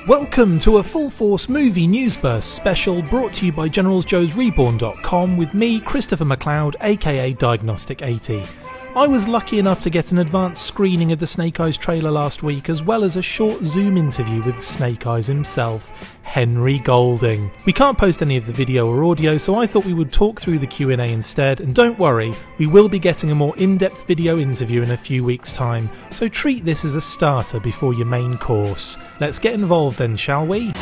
Welcome to a Full Force Movie News Burst special brought to you by GeneralsJoesReborn.com with me, Christopher McLeod, aka Diagnostic80. I was lucky enough to get an advanced screening of the Snake Eyes trailer last week, as well as a short Zoom interview with Snake Eyes himself, Henry Golding. We can't post any of the video or audio, so I thought we would talk through the Q&A instead, and don't worry, we will be getting a more in-depth video interview in a few weeks' time, so treat this as a starter before your main course. Let's get involved then, shall we?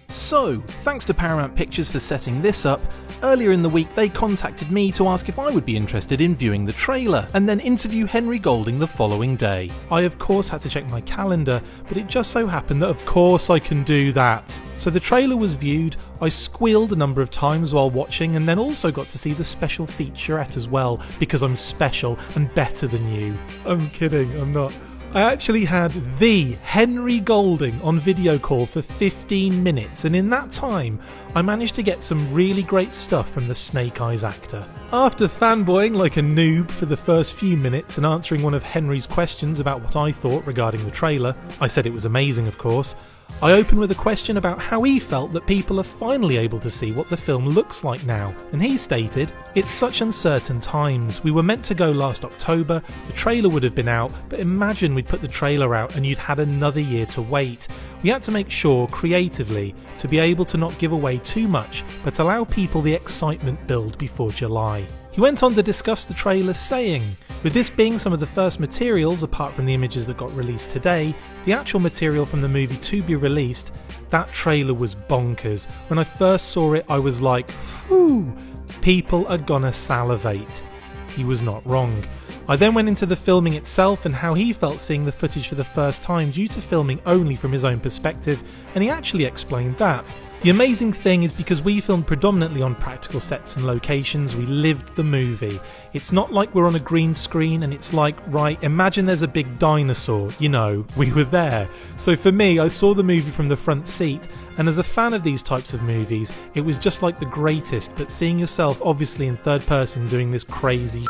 So, thanks to Paramount Pictures for setting this up. Earlier in the week they contacted me to ask if I would be interested in viewing the trailer, and then interview Henry Golding the following day. I of course had to check my calendar, but it just so happened that of course I can do that. So the trailer was viewed, I squealed a number of times while watching, and then also got to see the special featurette as well, because I'm special and better than you. I'm kidding, I'm not. I actually had the Henry Golding on video call for 15 minutes, and in that time I managed to get some really great stuff from the Snake Eyes actor. After fanboying like a noob for the first few minutes and answering one of Henry's questions about what I thought regarding the trailer, I said it was amazing of course, I opened with a question about how he felt that people are finally able to see what the film looks like now, and he stated, "It's such uncertain times. We were meant to go last October, the trailer would have been out, but imagine we'd put the trailer out and you'd had another year to wait. We had to make sure, creatively, to be able to not give away too much, but allow people the excitement build before July." He went on to discuss the trailer saying, "With this being some of the first materials, apart from the images that got released today, the actual material from the movie to be released, that trailer was bonkers. When I first saw it I was like, phew, people are gonna salivate." He was not wrong. I then went into the filming itself and how he felt seeing the footage for the first time due to filming only from his own perspective, and he actually explained that. "The amazing thing is because we filmed predominantly on practical sets and locations, we lived the movie. It's not like we're on a green screen and it's like, right, imagine there's a big dinosaur, you know, we were there." So for me, I saw the movie from the front seat, and as a fan of these types of movies, it was just like the greatest, but seeing yourself obviously in third person doing this crazy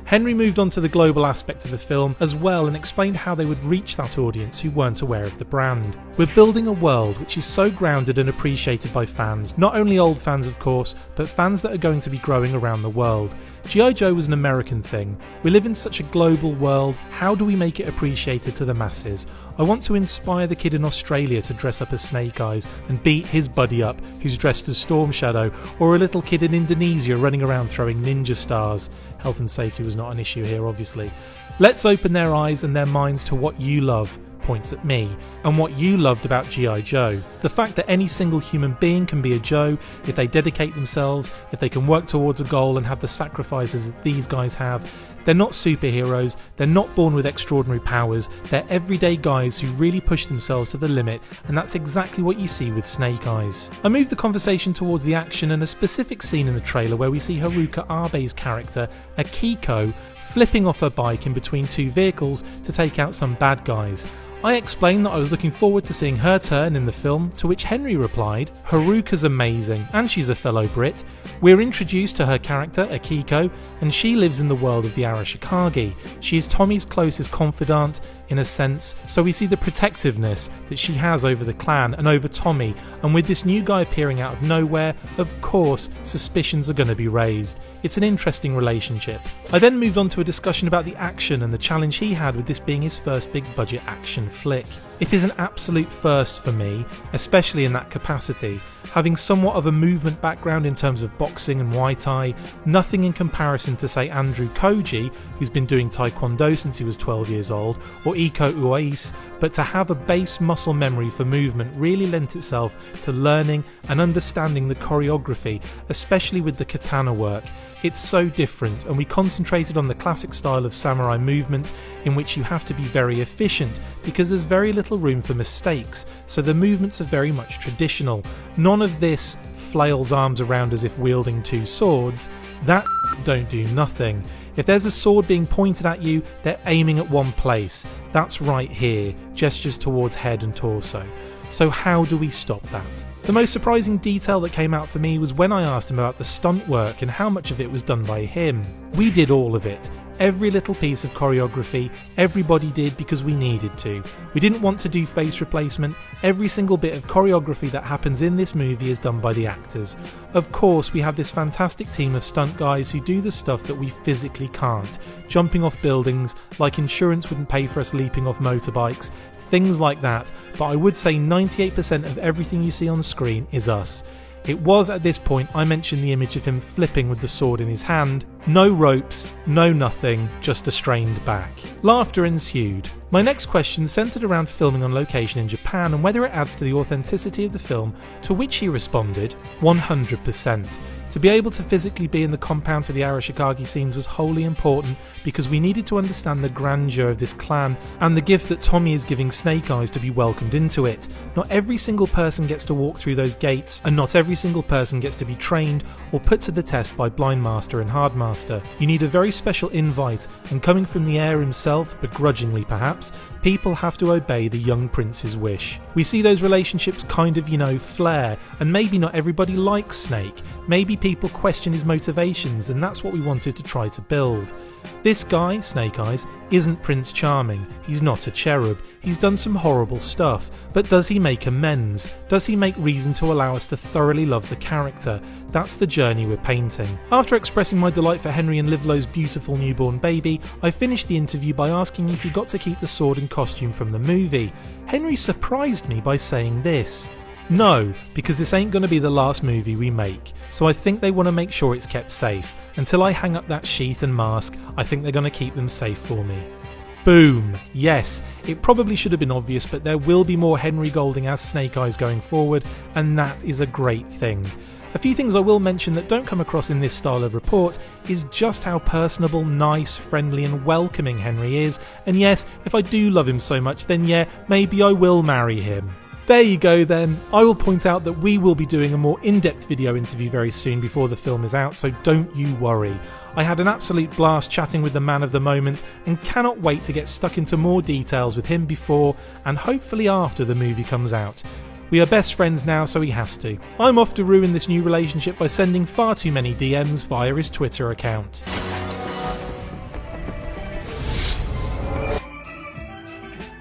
Henry moved on to the global aspect of the film as well and explained how they would reach that audience who weren't aware of the brand. "We're building a world which is so grounded and appreciated by fans, not only old fans of course, but fans that are going to be growing around the world. G.I. Joe was an American thing. We live in such a global world, how do we make it appreciated to the masses? I want to inspire the kid in Australia to dress up as Snake Eyes and beat his buddy up who's dressed as Storm Shadow, or a little kid in Indonesia running around throwing ninja stars." Health and safety was not an issue here obviously. "Let's open their eyes and their minds to what you love," points at me, "and what you loved about G.I. Joe. The fact that any single human being can be a Joe if they dedicate themselves, if they can work towards a goal and have the sacrifices that these guys have. They're not superheroes, they're not born with extraordinary powers, they're everyday guys who really push themselves to the limit, and that's exactly what you see with Snake Eyes." I moved the conversation towards the action and a specific scene in the trailer where we see Haruka Abe's character, Akiko, flipping off her bike in between two vehicles to take out some bad guys. I explained that I was looking forward to seeing her turn in the film, to which Henry replied, "Haruka's amazing, and she's a fellow Brit. We're introduced to her character, Akiko, and she lives in the world of the Arashikage. She is Tommy's closest confidant, in a sense, so we see the protectiveness that she has over the clan and over Tommy, and with this new guy appearing out of nowhere, of course, suspicions are going to be raised. It's an interesting relationship." I then moved on to a discussion about the action and the challenge he had with this being his first big budget action flick. It is an absolute first for me, especially in that capacity. Having somewhat of a movement background in terms of boxing and Muay Thai, nothing in comparison to say Andrew Koji, who's been doing Taekwondo since he was 12 years old, or Iko Uwais, but to have a base muscle memory for movement really lent itself to learning and understanding the choreography, especially with the katana work. It's so different, and we concentrated on the classic style of samurai movement in which you have to be very efficient because there's very little room for mistakes, so the movements are very much traditional. None of this flails arms around as if wielding two swords. That don't do nothing. If there's a sword being pointed at you, they're aiming at one place. That's right here, gestures towards head and torso. So how do we stop that? The most surprising detail that came out for me was when I asked him about the stunt work and how much of it was done by him. We did all of it. Every little piece of choreography, everybody did because we needed to. We didn't want to do face replacement. Every single bit of choreography that happens in this movie is done by the actors. Of course, we have this fantastic team of stunt guys who do the stuff that we physically can't. Jumping off buildings, like insurance wouldn't pay for us leaping off motorbikes, things like that. But I would say 98% of everything you see on screen is us. It was at this point I mentioned the image of him flipping with the sword in his hand. No ropes, no nothing, just a strained back. Laughter ensued. My next question centred around filming on location in Japan and whether it adds to the authenticity of the film, to which he responded, 100%. To be able to physically be in the compound for the Arashikage scenes was wholly important because we needed to understand the grandeur of this clan and the gift that Tommy is giving Snake Eyes to be welcomed into it. Not every single person gets to walk through those gates, and not every single person gets to be trained or put to the test by Blind Master and Hard Master. You need a very special invite, and coming from the heir himself, begrudgingly perhaps, people have to obey the young prince's wish. We see those relationships kind of, flare, and maybe not everybody likes Snake. Maybe people question his motivations, and that's what we wanted to try to build. This guy, Snake Eyes, isn't Prince Charming. He's not a cherub. He's done some horrible stuff. But does he make amends? Does he make reason to allow us to thoroughly love the character? That's the journey we're painting. After expressing my delight for Henry and Liv-Lo's beautiful newborn baby, I finished the interview by asking if he got to keep the sword and costume from the movie. Henry surprised me by saying this: "No, because this ain't going to be the last movie we make, so I think they want to make sure it's kept safe. Until I hang up that sheath and mask, I think they're going to keep them safe for me." Boom! Yes, it probably should have been obvious, but there will be more Henry Golding as Snake Eyes going forward, and that is a great thing. A few things I will mention that don't come across in this style of report is just how personable, nice, friendly and welcoming Henry is, and yes, if I do love him so much, then yeah, maybe I will marry him. There you go then. I will point out that we will be doing a more in-depth video interview very soon before the film is out, so don't you worry. I had an absolute blast chatting with the man of the moment and cannot wait to get stuck into more details with him before and hopefully after the movie comes out. We are best friends now, so he has to. I'm off to ruin this new relationship by sending far too many DMs via his Twitter account.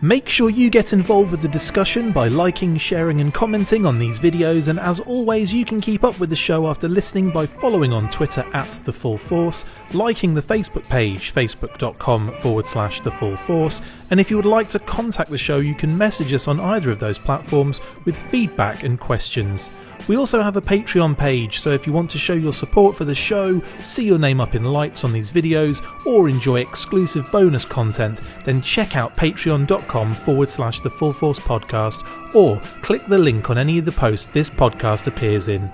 Make sure you get involved with the discussion by liking, sharing and commenting on these videos, and as always you can keep up with the show after listening by following on Twitter @TheFullForce, liking the Facebook page facebook.com/TheFullForce, and if you would like to contact the show you can message us on either of those platforms with feedback and questions. We also have a Patreon page, so if you want to show your support for the show, see your name up in lights on these videos, or enjoy exclusive bonus content, then check out patreon.com/TheFullForce podcast, or click the link on any of the posts this podcast appears in.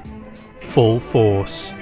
Full Force.